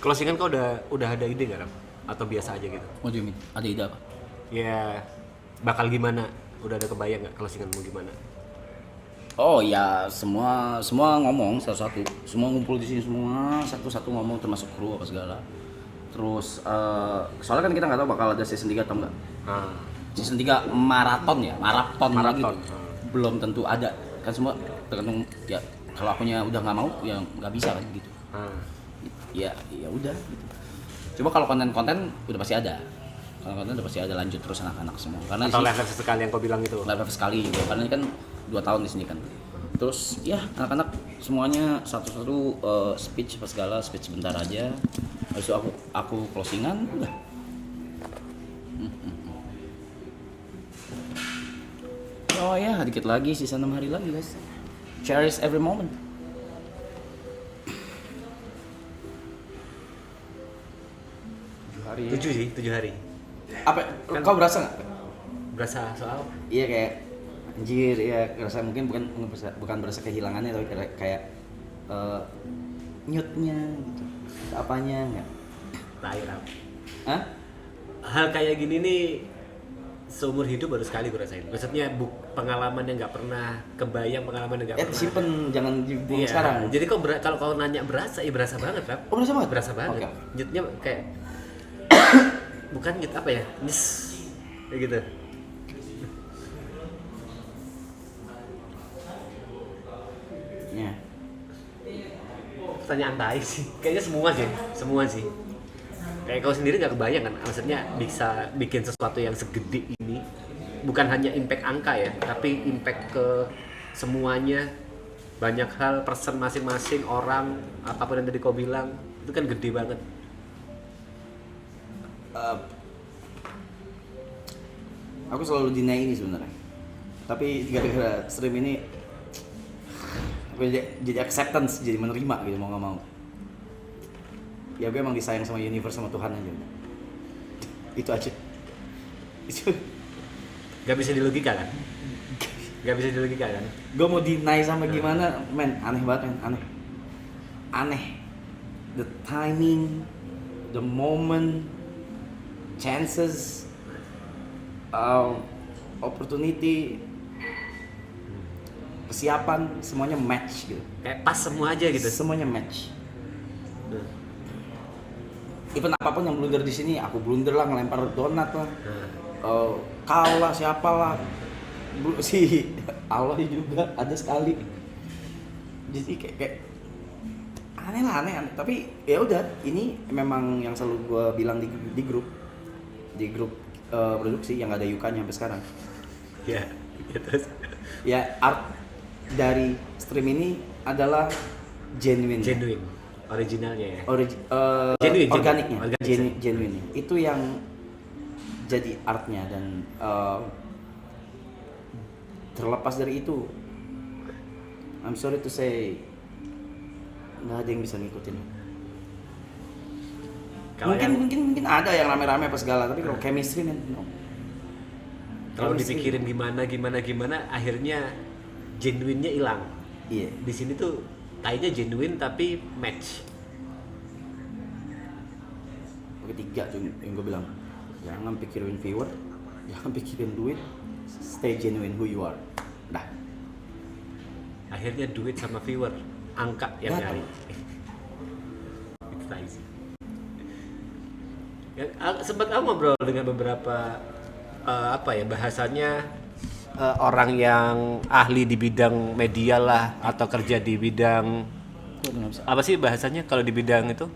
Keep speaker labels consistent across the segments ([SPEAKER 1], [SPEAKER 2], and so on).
[SPEAKER 1] Closingan kau udah ada ide nggak, Ram? Atau biasa aja gitu?
[SPEAKER 2] What do you mean? Ada ide apa?
[SPEAKER 1] Ya bakal gimana? Udah ada kebayang nggak closingan mau gimana?
[SPEAKER 2] Oh ya, semua ngomong satu-satu, semua ngumpul di sini semua satu-satu ngomong termasuk kru apa segala. Terus soalnya kan kita nggak tahu bakal ada season 3 atau enggak. Season 3 maraton ya, maraton lagi tuh. Belum tentu ada, kan semua tergantung ya. Kalau akunya udah nggak mau ya nggak bisa kan gitu. Ya udah gitu. Coba kalau konten-konten udah pasti ada. Kalau konten udah pasti ada, lanjut terus anak-anak semua. Karena
[SPEAKER 1] Atau live sekali yang kau bilang itu?
[SPEAKER 2] live sekali juga, karena ini kan 2 tahun di sini kan. Terus ya anak-anak semuanya satu-satu speech apa segala, speech bentar aja. Habis itu aku closingan udah. Oh ya, dikit lagi, sisa 6 hari lagi guys. Cherish every moment.
[SPEAKER 1] Tujuh sih, 7 hari.
[SPEAKER 2] Apa?
[SPEAKER 1] Kan-
[SPEAKER 2] Kau berasa nggak?
[SPEAKER 1] Berasa soal?
[SPEAKER 2] Iya kayak anjir ya, berasa mungkin bukan berasa kehilangannya tapi kayak nyutnya gitu. Apanya enggak?
[SPEAKER 1] Terakhir, Ram.
[SPEAKER 2] Hah?
[SPEAKER 1] Hal kayak gini nih seumur hidup baru sekali gue rasain. Maksudnya pengalaman yang nggak pernah kebayang, pengalaman yang nggak pernah.
[SPEAKER 2] Simpen, jangan dibuang
[SPEAKER 1] Iya.
[SPEAKER 2] sekarang.
[SPEAKER 1] Jadi kalau kau nanya berasa, ya berasa banget, Rap.
[SPEAKER 2] Oh, berasa banget?
[SPEAKER 1] Berasa banget.
[SPEAKER 2] Oke.
[SPEAKER 1] Nyutnya kayak bukan nyut apa ya? Nyes. Kayak gitu.
[SPEAKER 2] Ya.
[SPEAKER 1] Pertanyaan tai sih. Kayaknya semua sih. Kayak kau sendiri nggak kebayang kan, maksudnya bisa bikin sesuatu yang segede ini, bukan hanya impact angka ya, tapi impact ke semuanya, banyak hal, person masing-masing, orang, apapun yang tadi kau bilang, itu kan gede banget.
[SPEAKER 2] Aku selalu deny ini sebenarnya. Tapi gara-gara stream ini aku jadi acceptance, jadi menerima gitu, mau nggak mau. Ya gue emang disayang sama universe, sama Tuhan aja. Itu aja. Itu
[SPEAKER 1] Gak bisa dilogika kan? Gak bisa dilogika kan?
[SPEAKER 2] gue mau deny sama gimana, men, aneh banget, men, aneh. The timing, the moment, chances, opportunity, persiapan, semuanya match gitu.
[SPEAKER 1] Kayak pas semua aja gitu.
[SPEAKER 2] Semuanya match. Even apapun yang blunder di sini, aku blunder lah, ngelempar donat lah, kau lah, siapa lah, si Allah juga ada sekali. Jadi kayak aneh lah, aneh. Tapi ya udah, ini memang yang selalu gue bilang di grup produksi yang gak ada Yukanya sampai sekarang.
[SPEAKER 1] Ya, terus.
[SPEAKER 2] Ya, art dari stream ini adalah genuine.
[SPEAKER 1] Originalnya ya.
[SPEAKER 2] Organiknya,
[SPEAKER 1] Organik.
[SPEAKER 2] genuine. Itu yang jadi artnya, dan terlepas dari itu, I'm sorry to say, nggak ada yang bisa ngikutin. Mungkin ada yang rame-rame apa segala, tapi kalau chemistry, man, no.
[SPEAKER 1] Kalau
[SPEAKER 2] Chemistry.
[SPEAKER 1] dipikirin gimana, akhirnya genuine-nya hilang.
[SPEAKER 2] Iya.
[SPEAKER 1] Di sini tuh kayaknya genuine tapi match.
[SPEAKER 2] Ketiga yang gue bilang, jangan pikirin viewer, jangan pikirin duit, stay genuine who you are. Dah.
[SPEAKER 1] Akhirnya duit sama viewer, angka yang
[SPEAKER 2] Gatal.
[SPEAKER 1] nyari. Itu tadi sih. Ya, sempat aku ngobrol dengan beberapa bahasanya orang yang ahli di bidang media lah, atau kerja di bidang apa sih bahasanya kalau di bidang itu?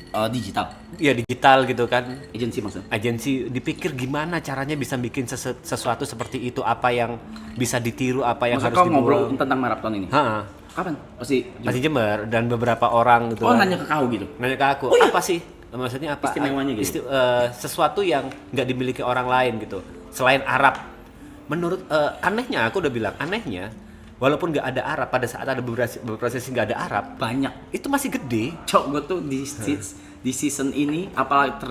[SPEAKER 2] Digital,
[SPEAKER 1] Ya digital gitu kan.
[SPEAKER 2] agensi maksudnya.
[SPEAKER 1] Agensi, dipikir gimana caranya bisa bikin sesuatu seperti itu, apa yang bisa ditiru, apa yang
[SPEAKER 2] Maksud
[SPEAKER 1] harus
[SPEAKER 2] kau ngobrol
[SPEAKER 1] dibuang.
[SPEAKER 2] tentang maraton ini?
[SPEAKER 1] Ha,
[SPEAKER 2] Kapan? Pasti.
[SPEAKER 1] masih Jember, dan beberapa orang gitu.
[SPEAKER 2] Oh,
[SPEAKER 1] kan.
[SPEAKER 2] nanya ke kau gitu?
[SPEAKER 1] Nanya ke aku,
[SPEAKER 2] Oh, iya?
[SPEAKER 1] apa sih? Maksudnya apa?
[SPEAKER 2] Istimewanya gitu?
[SPEAKER 1] Sesuatu yang nggak dimiliki orang lain gitu, selain Arab. Menurut anehnya, aku udah bilang anehnya, walaupun nggak ada Arab, pada saat ada beberapa sesi nggak ada Arab,
[SPEAKER 2] Banyak.
[SPEAKER 1] itu masih gede.
[SPEAKER 2] Cok, gue tuh di season ini, apalagi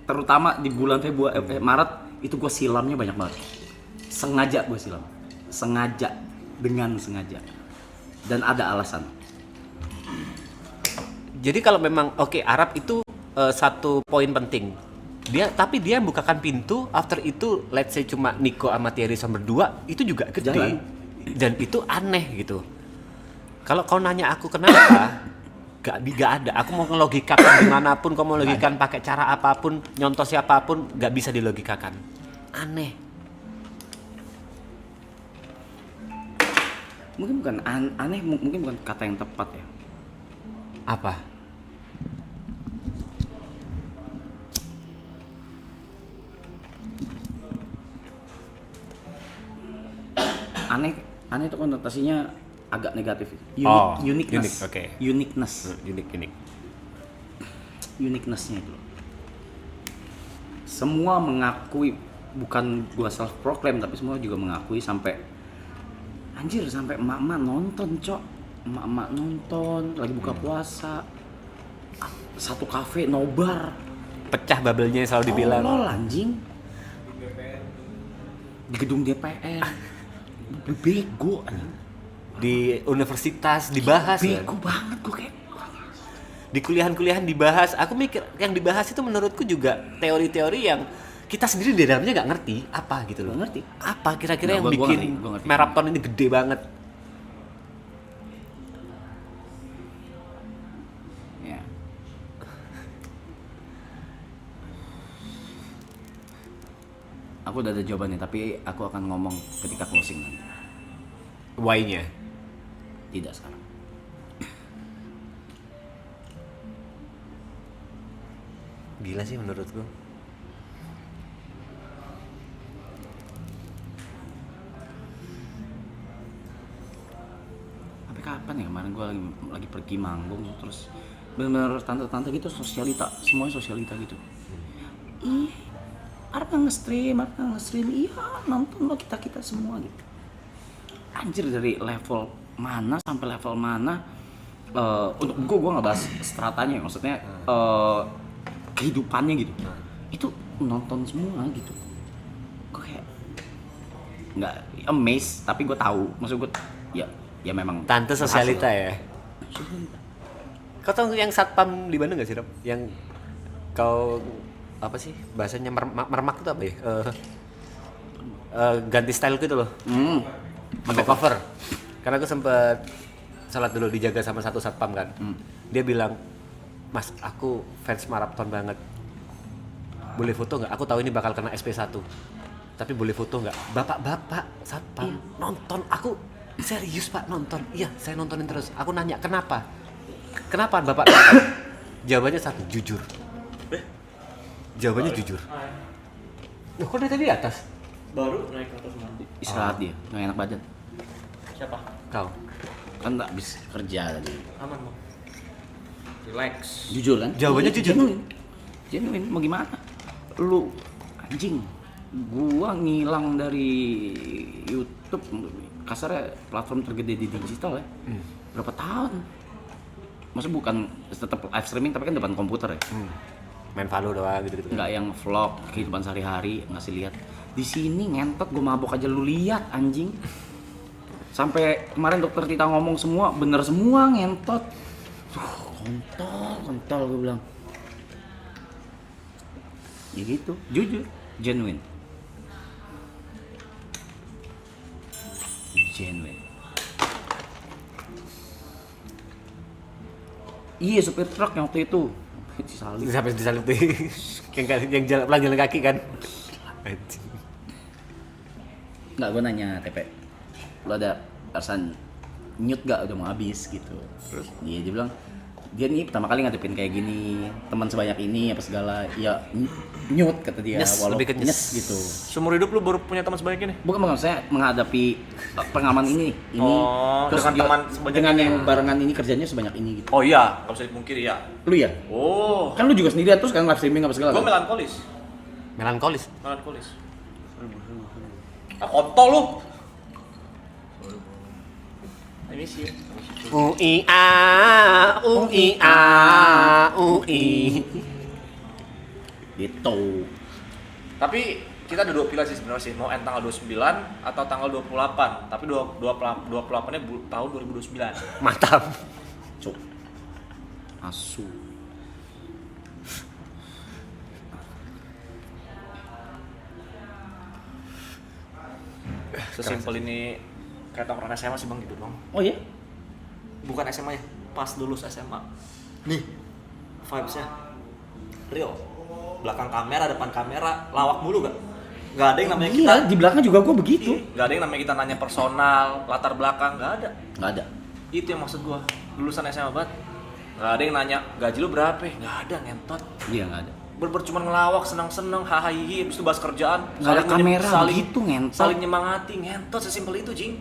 [SPEAKER 2] terutama di bulan Maret, itu gue silamnya banyak banget. Sengaja gue silam. Dengan sengaja. Dan ada alasan.
[SPEAKER 1] Jadi kalau memang Arab itu satu poin penting. Tapi dia bukakan pintu, after itu let's say cuma Nico sama Thierry sama berdua, itu juga gede.
[SPEAKER 2] Jalan.
[SPEAKER 1] Dan itu aneh gitu. Kalau kau nanya aku kenapa, gak ada. Aku mau ngelogikakan dimanapun, kau mau logikakan pakai cara apapun, nyontoh siapapun, gak bisa dilogikakan. Aneh.
[SPEAKER 2] Mungkin bukan aneh, mungkin bukan kata yang tepat ya.
[SPEAKER 1] Apa?
[SPEAKER 2] Aneh itu konotasinya agak negatif.
[SPEAKER 1] Unique,
[SPEAKER 2] Uniqueness.
[SPEAKER 1] oke.
[SPEAKER 2] Uniqueness.
[SPEAKER 1] Unik.
[SPEAKER 2] Uniqueness-nya itu. Semua mengakui, bukan gua self proclaim, tapi semua juga mengakui sampai emak-emak nonton, Cok. Emak-emak nonton lagi buka puasa. Satu kafe nobar.
[SPEAKER 1] Pecah bubble-nya yang selalu dibilang.
[SPEAKER 2] Tolol anjing. Di gedung DPR. Bego anjing.
[SPEAKER 1] Di universitas dibahas kan?
[SPEAKER 2] Bego banget gue kayak.
[SPEAKER 1] Di kuliahan-kuliahan dibahas. Aku mikir yang dibahas itu menurutku juga teori-teori yang kita sendiri di dalamnya nggak ngerti apa gitu loh.
[SPEAKER 2] Nggak ngerti.
[SPEAKER 1] Apa kira-kira
[SPEAKER 2] Nah,
[SPEAKER 1] yang
[SPEAKER 2] gua
[SPEAKER 1] bikin
[SPEAKER 2] ngerti.
[SPEAKER 1] marathon ini gede banget?
[SPEAKER 2] Ya. Aku udah ada jawabannya, tapi aku akan ngomong ketika closing nanti.
[SPEAKER 1] Why-nya?
[SPEAKER 2] Tidak sekarang.
[SPEAKER 1] Gila sih menurutku.
[SPEAKER 2] Sampai kapan ya, kemarin gue lagi pergi manggung, terus bener-bener tante-tante gitu sosialita, semuanya sosialita gitu. Ih, Arab nge-stream, iya nonton lo kita semua gitu. Anjir, dari level mana sampai level mana, untuk gue nggak bahas stratanya, maksudnya kehidupannya gitu. Itu nonton semua gitu. Gue kayak nggak amazed, tapi gue tahu, maksud gue ya memang
[SPEAKER 1] Tante sosialita
[SPEAKER 2] berhasil.
[SPEAKER 1] ya. Kau tahu yang satpam di Bandung nggak sih, Rob? Yang kau apa sih bahasanya mermak itu apa ya? Ganti style gitu loh. Pakai cover. Karena aku sempet salat dulu dijaga sama satu satpam kan. Dia bilang, "Mas, aku fans marathon banget. Boleh foto nggak? Aku tahu ini bakal kena SP1. Tapi boleh foto nggak?" Bapak-bapak satpam nonton aku. Serius Pak nonton? Iya, saya nontonin terus. Aku nanya, kenapa? Kenapa Bapak nonton? Jawabannya satu, jujur. Jawabannya jujur. Loh, kok dari tadi di atas?
[SPEAKER 3] Baru naik ke atas mandi.
[SPEAKER 2] Istirahat dia, nggak enak badan.
[SPEAKER 3] Siapa?
[SPEAKER 1] Kau.
[SPEAKER 2] Kan nggak habis kerja tadi.
[SPEAKER 3] Aman bang. Relax.
[SPEAKER 2] Jujur kan?
[SPEAKER 1] Jawabannya jujur.
[SPEAKER 2] Genuine, mau gimana? Lu anjing, gua ngilang dari YouTube, kasarnya platform tergede di digital ya. Berapa tahun? Maksudnya bukan tetap live streaming tapi kan depan komputer ya.
[SPEAKER 1] Main Valo doang gitu-gitu.
[SPEAKER 2] Nggak yang vlog kehidupan sehari-hari ngasih lihat. Di sini ngentot gue mabok aja lu lihat anjing. Sampai kemarin dokter Tita ngomong semua bener semua ngentot. Kontol gue bilang. Ya gitu, jujur, genuine. Iya, supir truk yang waktu itu. Disalib.
[SPEAKER 1] Sampai disalib tuh. yang jalan kaki kan. Anjing.
[SPEAKER 2] Nggak, gue nanya TP, lu ada perasaan nyut gak udah mau habis gitu. Terus dia bilang, dia nih pertama kali ngadepin kayak gini, teman sebanyak ini apa segala, ya nyut kata dia.
[SPEAKER 1] Nyes,
[SPEAKER 2] walaupun
[SPEAKER 1] lebih ke nyes.
[SPEAKER 2] gitu.
[SPEAKER 3] Seumur hidup lu baru punya teman sebanyak ini?
[SPEAKER 2] Bukan saya menghadapi pengalaman ini
[SPEAKER 3] Oh,
[SPEAKER 2] terus
[SPEAKER 3] dengan
[SPEAKER 2] dia-
[SPEAKER 3] teman sebanyak
[SPEAKER 2] dengan
[SPEAKER 3] ini.
[SPEAKER 2] yang barengan ini kerjanya sebanyak ini gitu.
[SPEAKER 3] Oh iya, nggak bisa dipungkiri ya.
[SPEAKER 2] Lu ya?
[SPEAKER 3] Oh,
[SPEAKER 2] Kan lu juga sendirian terus kan live streaming apa segala
[SPEAKER 3] gue
[SPEAKER 2] kan?
[SPEAKER 3] melankolis.
[SPEAKER 1] Melankolis.
[SPEAKER 3] Ah, kontol lu. Ini sih.
[SPEAKER 1] UI.
[SPEAKER 2] Gitu.
[SPEAKER 3] Tapi kita ada dua pilihan sih sebenarnya sih, mau end tanggal 29 atau tanggal 28. Tapi 28-nya tahun 2029.
[SPEAKER 1] Mantap.
[SPEAKER 2] Cuk. Asu.
[SPEAKER 3] Sesimpel ini kayak tongkrongan SMA sih bang gitu dong.
[SPEAKER 2] Oh iya?
[SPEAKER 3] Bukan SMA ya, pas lulus SMA. Nih, vibes-nya real. Belakang kamera, depan kamera, lawak mulu gak? Gak ada yang namanya kita.
[SPEAKER 2] Iya, di belakang juga gue begitu.
[SPEAKER 3] Gak ada yang namanya kita nanya personal, latar belakang, gak ada.
[SPEAKER 2] Nggak ada.
[SPEAKER 3] Itu yang maksud gua, lulusan SMA banget. Gak ada yang nanya, gaji lu berapa? Gak ada, ngentot.
[SPEAKER 2] Iya nggak ada.
[SPEAKER 3] Berber cuma ngelawak, senang-senang, hahaha, habis itu bahas kerjaan.
[SPEAKER 2] Nggak ada kamera
[SPEAKER 3] saling,
[SPEAKER 2] gitu, ngentot.
[SPEAKER 3] saling nyemangati, ngentot, sesimpel itu, Jing.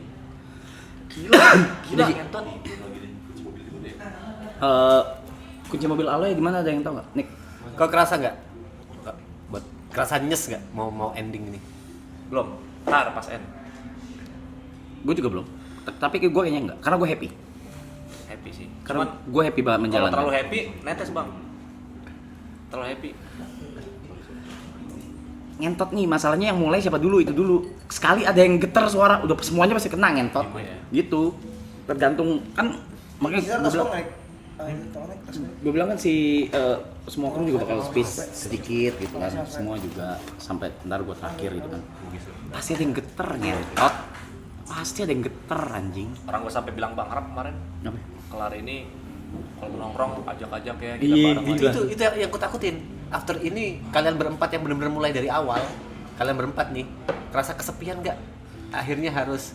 [SPEAKER 3] Gila, gila,
[SPEAKER 2] Jadi-
[SPEAKER 3] ngentot.
[SPEAKER 2] Kunci mobil Aloy di mana, ada yang tahu nggak? Nick.
[SPEAKER 1] Kau kerasa nggak? Buat kerasa nyes nggak mau ending ini?
[SPEAKER 3] Belum, ntar pas end.
[SPEAKER 2] Gue juga belum. Tapi gue kayaknya enggak, karena gue happy.
[SPEAKER 3] Happy sih.
[SPEAKER 2] Karena
[SPEAKER 3] Cuman
[SPEAKER 2] gue happy banget
[SPEAKER 3] kalau
[SPEAKER 2] menjalankan.
[SPEAKER 3] terlalu happy, netes bang. Terlalu happy.
[SPEAKER 2] Ngentot nih, masalahnya yang mulai siapa dulu, itu dulu. Sekali ada yang getar suara, udah semuanya pasti kena ngentot.
[SPEAKER 3] Iya.
[SPEAKER 2] Gitu. Tergantung kan, makanya gue bilang kan si semua kru juga bakal space sedikit gitu kan. Semua juga sampai ntar gue terakhir gitu kan. Pasti ada yang getar ngentot. Pasti ada yang getar anjing.
[SPEAKER 3] Orang gua sampai bilang Bang Harap kemarin,
[SPEAKER 2] Apa?
[SPEAKER 3] kelar ini kalau mau nongkrong ajak-ajak ya kita
[SPEAKER 2] Iya,
[SPEAKER 3] bareng
[SPEAKER 2] gila.
[SPEAKER 3] lagi.
[SPEAKER 1] Itu yang aku takutin. After ini kalian berempat yang benar-benar mulai dari awal, kalian berempat nih, kerasa kesepian nggak? Akhirnya harus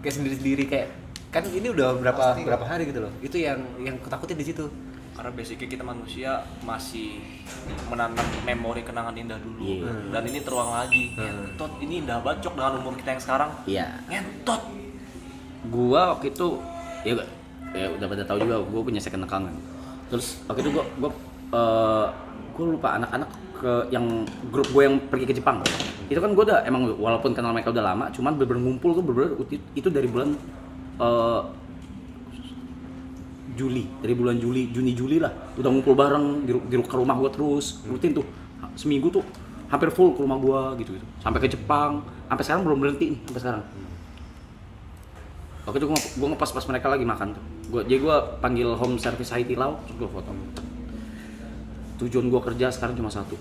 [SPEAKER 1] kayak sendiri-sendiri kayak kan ini udah berapa hari gitu loh. Itu yang aku takutin di situ.
[SPEAKER 3] Karena basicnya kita manusia masih menanam memori kenangan indah dulu.
[SPEAKER 2] Iya.
[SPEAKER 3] Dan ini terulang lagi. Ngentot, ini indah bacok dengan umur kita yang sekarang.
[SPEAKER 2] Iya.
[SPEAKER 3] Ngentot.
[SPEAKER 2] Gua waktu itu ya udah pada tahu juga gue punya second account kan. Terus waktu itu gue lupa anak-anak ke yang grup gue yang pergi ke Jepang. Itu kan gue udah emang walaupun kenal mereka udah lama, cuman bener-bener ngumpul tuh bener-bener itu dari bulan Juni-Juli lah. Udah ngumpul bareng ke rumah gue terus rutin tuh. Seminggu tuh hampir full ke rumah gue gitu. Sampai ke Jepang, sampai sekarang belum berhenti nih sampai sekarang. Waktu itu gue ngepas pas mereka lagi makan tuh. Jadi gue panggil home service Haiti Lau, terus gue foto. Tujuan gue kerja sekarang cuma satu.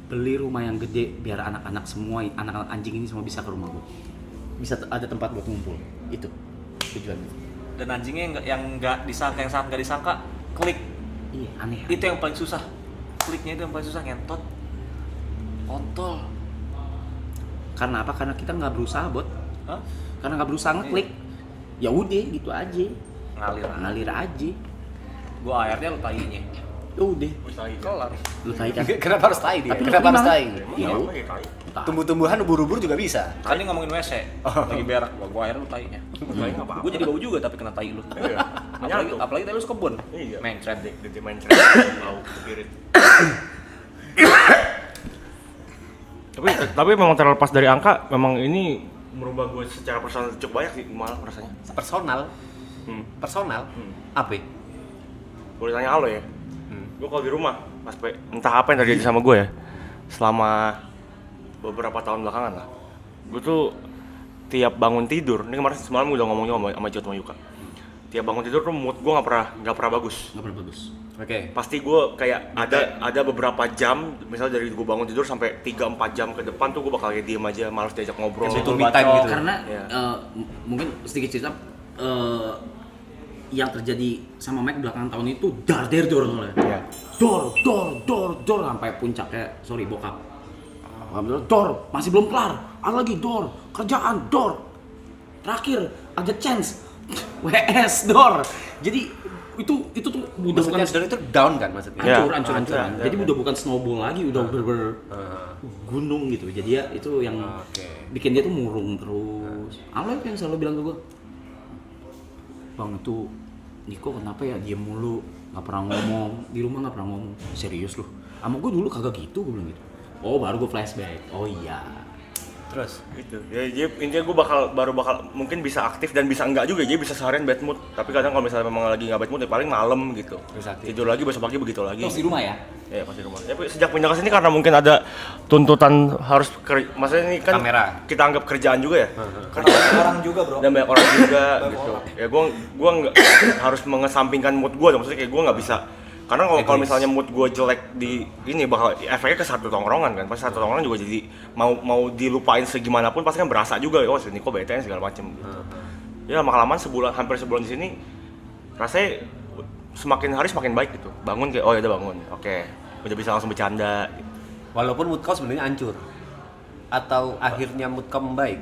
[SPEAKER 2] Beli rumah yang gede biar anak-anak semua, anak-anak anjing ini semua bisa ke rumah gue. Bisa ada tempat buat ngumpul. Itu tujuannya.
[SPEAKER 3] Dan anjingnya yang nggak disangka, yang sangat nggak disangka, klik.
[SPEAKER 2] Iya, aneh.
[SPEAKER 3] Itu yang paling susah. Kliknya itu yang paling susah, ngentot. Kontol.
[SPEAKER 2] Karena apa? Karena kita nggak berusaha, Bot.
[SPEAKER 3] Hah?
[SPEAKER 2] Karena nggak berusaha ngeklik. Ya udah gitu aja.
[SPEAKER 3] Ngalir.
[SPEAKER 2] Aja.
[SPEAKER 3] Gua airnya lu tainya.
[SPEAKER 2] Ya udah.
[SPEAKER 3] Kelar.
[SPEAKER 2] Lu tai kan.
[SPEAKER 1] Kenapa harus tai dia?
[SPEAKER 2] Tapi
[SPEAKER 1] Kenapa harus tai?
[SPEAKER 2] Ya udah.
[SPEAKER 1] Tumbuh-tumbuhan ubur-ubur juga bisa.
[SPEAKER 3] Kan ini ngomongin WC. Lagi berak, gua air lu tainya. Gua jadi bau juga tapi kena tai lu. Apalagi tai lu sekebun.
[SPEAKER 4] Iya.
[SPEAKER 3] Mencret.
[SPEAKER 4] Jadi main cerita mau kepirit. Tapi memang terlepas dari angka, memang ini merubah gue secara personal cukup banyak sih malah rasanya.
[SPEAKER 1] Personal. Personal. Apa?
[SPEAKER 4] Boleh tanya Alo ya? Gue kalau di rumah, entah apa yang terjadi sama gue ya, selama beberapa tahun belakangan lah, gue tuh tiap bangun tidur, ini kemarin semalam udah ngomongnya sama Jot sama Yuka, tiap bangun tidur tuh mood gue nggak pernah bagus.
[SPEAKER 2] Nggak pernah bagus.
[SPEAKER 1] Oke.
[SPEAKER 4] Pasti gue kayak ada beberapa jam, misalnya dari gue bangun tidur sampai 3-4 jam ke depan tuh gue bakal kayak diem aja, malas diajak ngobrol.
[SPEAKER 1] Kayak butuh me time gitu.
[SPEAKER 2] Karena
[SPEAKER 4] Iya.
[SPEAKER 2] mungkin sedikit cerita yang terjadi sama Mike belakangan tahun itu dor soalnya.
[SPEAKER 4] Iya.
[SPEAKER 2] Dor sampai puncaknya, sorry bokap. Dor, masih belum kelar. Ada lagi dor, kerjaan dor. Terakhir ada chance. WS dor. Jadi itu tuh udah bukan
[SPEAKER 1] Maksudnya itu down kan maksudnya?
[SPEAKER 4] Iya.
[SPEAKER 2] hancur.
[SPEAKER 4] Iya.
[SPEAKER 2] Jadi udah bukan snowball lagi, udah bener-bener gunung gitu. Jadi ya itu yang bikin dia tuh murung terus. Aloy yang selalu bilang ke gue, Bang itu Niko kenapa ya diem mulu, nggak pernah ngomong, di rumah nggak pernah ngomong. Serius loh? Sama gue dulu kagak gitu, gue bilang gitu. Oh baru gue flashback. Oh iya.
[SPEAKER 1] Terus?
[SPEAKER 4] Gitu. Ya, jadi intinya gue baru bakal mungkin bisa aktif dan bisa enggak juga. Jadi bisa seharian bad mood. Tapi kadang kalau misalnya memang lagi nggak bad mood ya paling malam gitu.
[SPEAKER 1] Bisa aktif.
[SPEAKER 4] Tidur lagi besok pagi begitu lagi.
[SPEAKER 2] Terus di rumah ya?
[SPEAKER 4] Iya pasti rumah. Ya, sejak pindah ke sini karena mungkin ada tuntutan harus maksudnya ini kan
[SPEAKER 1] Kamera.
[SPEAKER 4] kita anggap kerjaan juga ya.
[SPEAKER 3] Banyak orang juga bro.
[SPEAKER 4] Dan banyak orang juga
[SPEAKER 3] Banyak
[SPEAKER 4] gitu.
[SPEAKER 3] orang.
[SPEAKER 4] Ya gue nggak harus mengesampingkan mood gue. Maksudnya kayak gue nggak bisa. Karena kalau misalnya mood gue jelek di ini bakal efeknya ke satu tongkrongan kan. Pasti satu tongkrongan juga jadi mau dilupain segimanapun pasti kan berasa juga. Oh sini kok bete segala macem. Gitu. Ya lama-kelamaan hampir sebulan di sini rasanya semakin hari semakin baik gitu. Bangun kayak oh ya udah bangun. Oke. Udah bisa langsung bercanda gitu.
[SPEAKER 1] Walaupun mood kau sebenarnya hancur. Atau akhirnya mood kau membaik.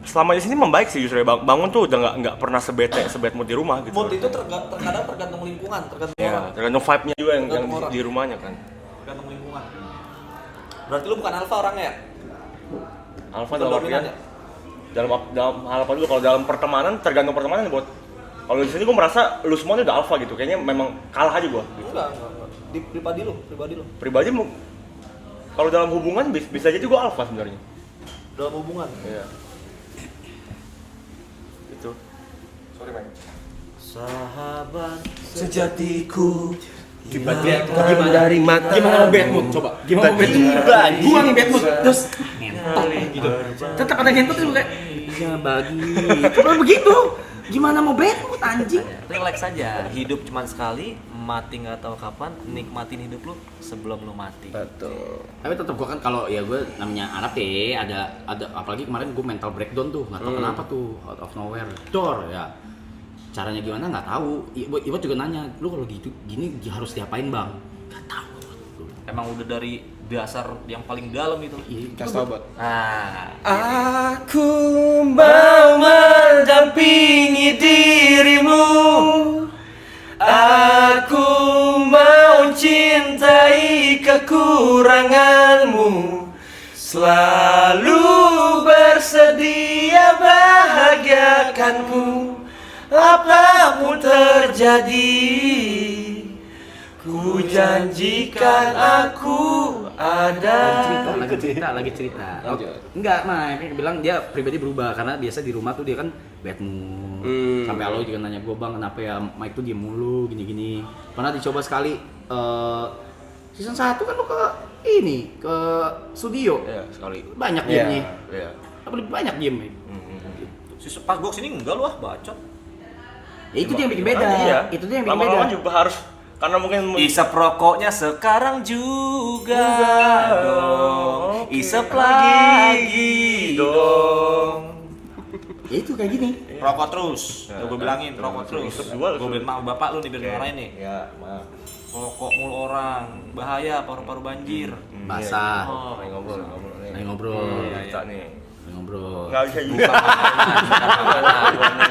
[SPEAKER 4] Selama di sini membaik sih justru bangun tuh udah nggak pernah sebet mood di rumah gitu.
[SPEAKER 3] Mood itu terkadang tergantung lingkungan, tergantung
[SPEAKER 4] Ya,
[SPEAKER 3] orang,
[SPEAKER 4] tergantung vibe-nya juga yang
[SPEAKER 3] Tergantung orang.
[SPEAKER 4] di rumahnya kan.
[SPEAKER 3] tergantung lingkungan. Berarti lu bukan alpha orangnya ya?
[SPEAKER 4] Alpha
[SPEAKER 3] Bukan
[SPEAKER 4] dalam
[SPEAKER 3] dominan
[SPEAKER 4] artian
[SPEAKER 3] ya?
[SPEAKER 4] dalam hal apa dulu kalau dalam pertemanan tergantung pertemanan buat kalau di sini gue merasa lu semua udah alpha gitu kayaknya memang kalah aja gue gitu.
[SPEAKER 3] Enggak. Di pribadi lu.
[SPEAKER 4] Pribadi kalau dalam hubungan bisa jadi gue alpha sebenarnya.
[SPEAKER 3] Dalam hubungan.
[SPEAKER 4] Iya. Itu. Sorry man.
[SPEAKER 3] Sahabat
[SPEAKER 2] Sejatiku
[SPEAKER 5] Gimana dari mata?
[SPEAKER 2] Gimana mau bad mood? Coba. Gimana mau bad mood? Gua nih bad mood. Terus ngentot gitu. Tetap ada ngentot terus kayak iya bagi. Kalau begitu gimana mau bad mood anjing?
[SPEAKER 3] relax aja. Hidup cuma sekali, mati nggak tahu kapan. Nikmatin hidup lu sebelum lu mati.
[SPEAKER 5] Betul.
[SPEAKER 2] Tapi tetap gua kan kalau ya gua namanya Arab ya ada apalagi kemarin gua mental breakdown tuh nggak tahu kenapa tuh out of nowhere dor ya caranya gimana nggak tahu. Ibu juga nanya lu kalau gitu gini harus diapain bang? Nggak tahu.
[SPEAKER 3] Emang udah dari dasar yang paling dalam itu.
[SPEAKER 5] Kasih tau buat.
[SPEAKER 3] Nah,
[SPEAKER 5] Aku mau mendampingi dirimu. Aku mau cintai kekuranganmu. Selalu bersedia bahagiakanku. Apapun terjadi, ku janjikan aku ada.
[SPEAKER 2] Lagi cerita. Enggak, Mike bilang dia pribadi berubah karena biasa di rumah tuh dia kan bad mood. Sampai Alo juga nanya gua bang kenapa ya Mike tuh diem mulu gini-gini. Pernah dicoba sekali season 1 kan lu ke studio.
[SPEAKER 4] Iya, sekali.
[SPEAKER 2] Banyak diemnya.
[SPEAKER 4] Iya.
[SPEAKER 2] Apa lebih banyak diemnya?
[SPEAKER 3] pas gua kesini enggak lu bacot.
[SPEAKER 2] Ya itu dia yang bikin beda.
[SPEAKER 4] Iya.
[SPEAKER 2] Itu dia yang bikin
[SPEAKER 4] Lama-lama
[SPEAKER 2] beda.
[SPEAKER 4] juga harus karena mungkin
[SPEAKER 3] Isep rokoknya sekarang juga dong. Isep lagi dong.
[SPEAKER 2] Ya itu kayak gini.
[SPEAKER 3] Rokok terus. Udah gue bilangin rokok terus.
[SPEAKER 4] Isep juga.
[SPEAKER 3] Gue bilang sama bapak lu nih biar dimarahin nih.
[SPEAKER 4] Ya, maaf.
[SPEAKER 3] Rokok mulu orang, bahaya paru-paru banjir.
[SPEAKER 2] Basah.
[SPEAKER 3] Oh,
[SPEAKER 4] Lagi ngobrol nih.
[SPEAKER 2] Lagi ngobrol.
[SPEAKER 4] Cerita nih.
[SPEAKER 2] Lagi ngobrol.
[SPEAKER 4] Enggak bisa juga.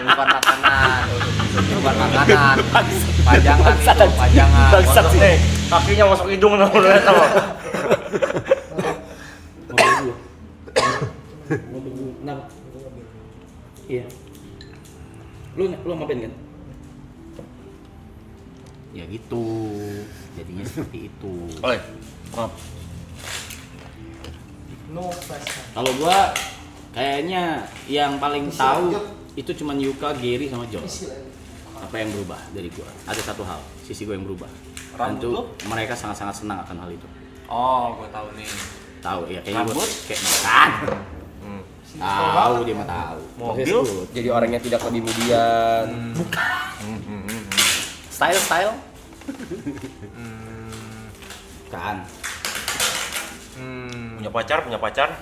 [SPEAKER 3] bukan makanan. Bukan makanan. Pajangan itu, pajangan.
[SPEAKER 4] Bangsat nih. Kakinya masuk hidung lu lihat apa?
[SPEAKER 2] Kenapa? Iya. Lu ngapain kan? Ya gitu. Jadinya seperti itu.
[SPEAKER 4] Oi. Maaf.
[SPEAKER 2] Kalau gua kayaknya yang paling tahu itu cuma Yuka, Gary sama John. Apa yang berubah dari gua? Ada satu hal, sisi gua yang berubah. Dan
[SPEAKER 3] Rambut
[SPEAKER 2] itu
[SPEAKER 3] lu?
[SPEAKER 2] mereka sangat-sangat senang akan hal itu.
[SPEAKER 3] Oh, gue tahu nih.
[SPEAKER 2] Tahu ya kayaknya gua
[SPEAKER 3] Rambut?
[SPEAKER 2] kayak makan. Tahu dia mah tahu.
[SPEAKER 3] Mobil?
[SPEAKER 2] Maksudnya sebut.
[SPEAKER 5] Jadi orangnya tidak lebih median.
[SPEAKER 1] Style.
[SPEAKER 2] Kan.
[SPEAKER 4] Punya pacar?
[SPEAKER 1] Punya pacar?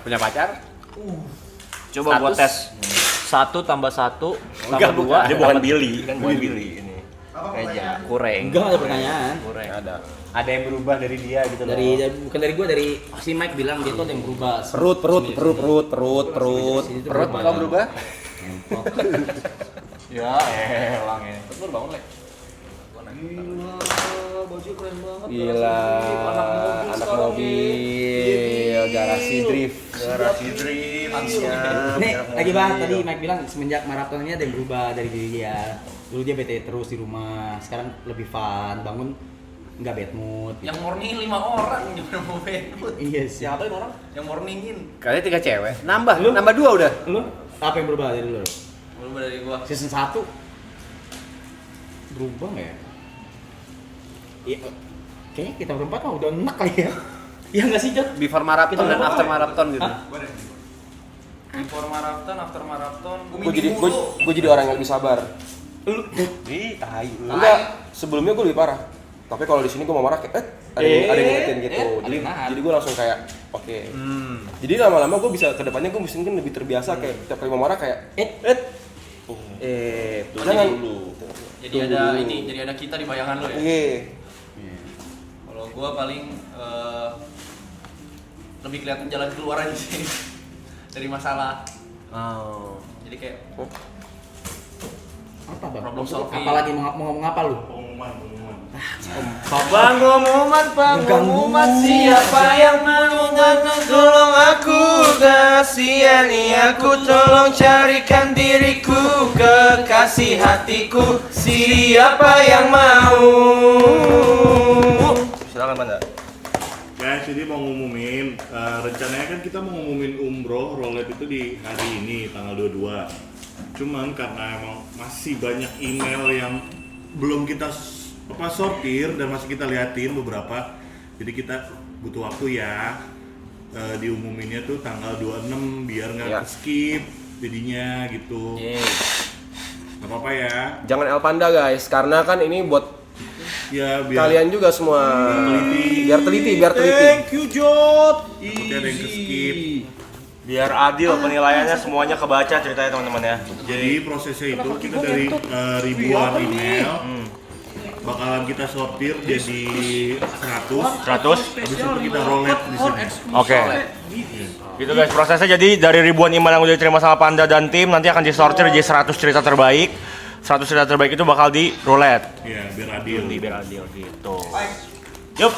[SPEAKER 3] Coba gua tes. 1 tambah 1
[SPEAKER 1] Enggak,
[SPEAKER 3] tambah 2.
[SPEAKER 4] Dia bukan Billy, kan bukan Billy ini.
[SPEAKER 3] Reja, kureng.
[SPEAKER 2] Enggak ada pertanyaan.
[SPEAKER 3] Kureng.
[SPEAKER 1] Ada yang berubah dari dia gitu loh.
[SPEAKER 2] Bukan dari gua, dari si Mike bilang dia tuh ada yang berubah.
[SPEAKER 5] Perut.
[SPEAKER 1] Perut kalau berubah?
[SPEAKER 3] Ya, elang ya. Betul bangun, Le. Gila, baju keren banget.
[SPEAKER 5] Gila, anak mobil, garasi drift.
[SPEAKER 2] Nih, lagi bahas tadi Mike bilang semenjak maraton ini ada yang berubah dari diri dia. Dulu dia bete terus di rumah, sekarang lebih fun, bangun Nggak bad mood.
[SPEAKER 6] Yang morning 5 orang gimana mau bad.
[SPEAKER 2] Iya sih.
[SPEAKER 3] Siapa yang orang?
[SPEAKER 6] Yang morningin.
[SPEAKER 1] Kalian 3 cewek. Nambah 2 udah.
[SPEAKER 2] Lu apa yang berubah dari lu?
[SPEAKER 6] Berubah dari gua.
[SPEAKER 2] Season 1 berubah nggak ya? Iya, kayaknya kita berempat mah udah enak kali ya. Iya nggak sih, Jod?
[SPEAKER 1] Before marathon dan after marathon gitu.
[SPEAKER 6] Before marathon, after marathon.
[SPEAKER 5] Gue jadi orang yang lebih sabar.
[SPEAKER 4] Ih, tai.
[SPEAKER 5] Enggak, sebelumnya gue lebih parah. Tapi kalau di sini gue mau marah kayak ada yang ngingetin gitu. Jadi gue langsung kayak oke. Jadi lama-lama gue bisa kedepannya gue mungkin lebih terbiasa kayak tiap kali mau marah kayak jangan dulu.
[SPEAKER 6] Jadi ada ini, jadi ada kita di bayangan lo ya.
[SPEAKER 5] Iya.
[SPEAKER 6] Kalau gua paling lebih kelihatan jalan keluar aja sih dari masalah.
[SPEAKER 1] Oh.
[SPEAKER 6] Jadi kayak
[SPEAKER 2] Apa bang?
[SPEAKER 6] Problem solving.
[SPEAKER 2] Apalagi mau ngomong apa lu?
[SPEAKER 5] Pengumuman siapa yang mau tolong aku kasihani aku tolong carikan diriku kekasih hatiku siapa yang mau. Silakan Banda.
[SPEAKER 7] Guys, ini mau ngumumin, rencananya kan kita mau ngumumin umroh roulette itu di hari ini, tanggal 22. Cuman karena emang masih banyak email yang belum kita sortir dan masih kita liatin beberapa, jadi kita butuh waktu ya. Diumuminnya tuh tanggal 26 biar nggak skip jadinya gitu. Nggak apa-apa ya.
[SPEAKER 5] Jangan El Panda guys, karena kan ini buat
[SPEAKER 7] Ya biar
[SPEAKER 5] kalian juga semua. Biar teliti.
[SPEAKER 7] Thank you Jod. Takutnya ada yang ke-skip.
[SPEAKER 4] Biar adil penilaiannya semuanya kebaca ceritanya teman-teman ya.
[SPEAKER 7] Jadi prosesnya itu kita dari ribuan email bakalan kita sortir jadi 100.
[SPEAKER 4] 100.
[SPEAKER 7] Habis itu kita roulette di sini.
[SPEAKER 4] Oke. Gitu guys, prosesnya jadi dari ribuan email yang udah diterima sama Panda dan tim nanti akan disortir jadi 100 cerita terbaik. 100 cerita terbaik itu bakal di roulette.
[SPEAKER 7] Iya, biar adil.
[SPEAKER 4] Biar adil gitu. Yup.